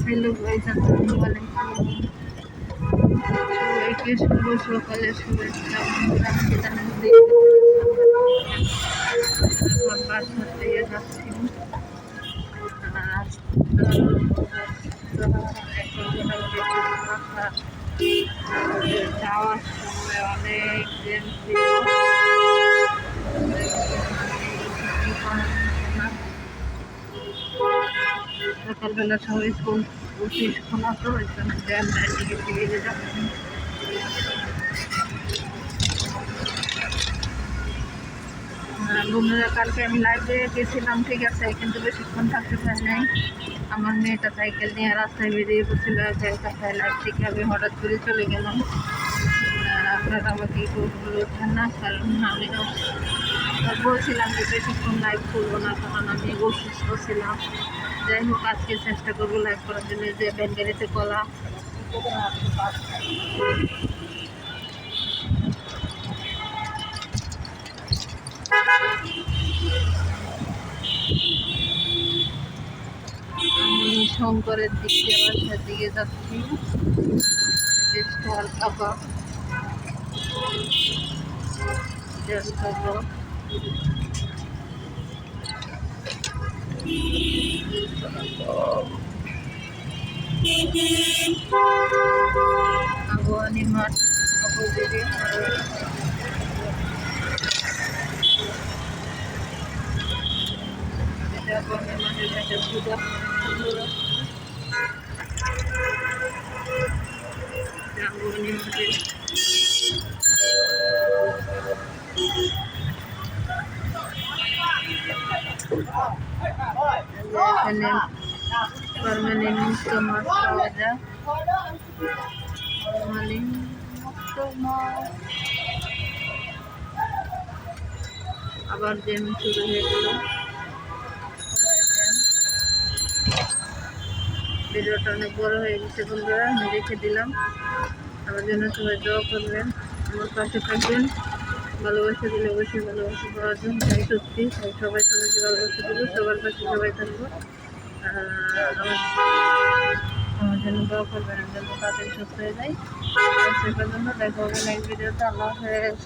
Hello guys, আসসালামু আলাইকুম। সবাইকে শুভ সকালের শুভেচ্ছা। বন্ধুরা, আমি যেখানে এখন বাসা থেকে যাচ্ছি। যাওয়ার সময় অনেক জ্যাম ছিল। সকালবেলা সবাই স্কুল খোলা তো এখানে জ্যাম দিকে ফিরে যাচ্ছি। বন্ধুরা, কালকে আমি লাইব্রেরি গেছিলাম, ঠিক আছে, কিন্তু বেশিক্ষণ থাকতে পারি নাই। আমার মেয়েটা সাইকেল নিয়ে রাস্তায় বেরিয়ে পড়ছিল, কোথায় লাইভ থেকে আমি হঠাৎ করে চলে গেলাম। আপনারা আমাকে বলছেন না, কারণ আমিও বলছিলাম যে বেশিক্ষণ লাইভ করবো না, কারণ আমি অসুস্থ ছিলাম। যাই হোক, আজকে চেষ্টা করবো লাইভ করার জন্য। যে ব্যাঙ্গারিতে কলা আমি শঙ্করের দিকে বাসার দিকে যাচ্ছি। স্টল খাবার আগুয়ানি মাঠ অপোজিটে আগুয়ানি মাঠের কাছে পূজা আগুয়ানি মাঠে এখানে ফরমালিন মুক্ত মাছ পাওয়া যায়। ফরমালিন মুক্ত মাছ। আবার জ্যাম শুরু হয়ে গেল। ভিডিওটা অনেক বড় হয়ে গেছে বন্ধুরা, আমি রেখে দিলাম। আমার জন্য সবাই দোয়া করবেন, আমার পাশে থাকবেন। ভালোবাসা দিলে অবশ্যই ভালোবাসা পাওয়া যায়, তাই সত্যি। তাই সবাইকে ভালোবাসা দেবো, সবার পাশে সবাই থাকবো। আমার জন্য দোয়া করবেন, আমি যেন তাড়াতাড়ি সুস্থ হয়ে যাই। সে পর্যন্ত দেখা হবে নেক্সট ভিডিওতে। আল্লাহ হাফেজ।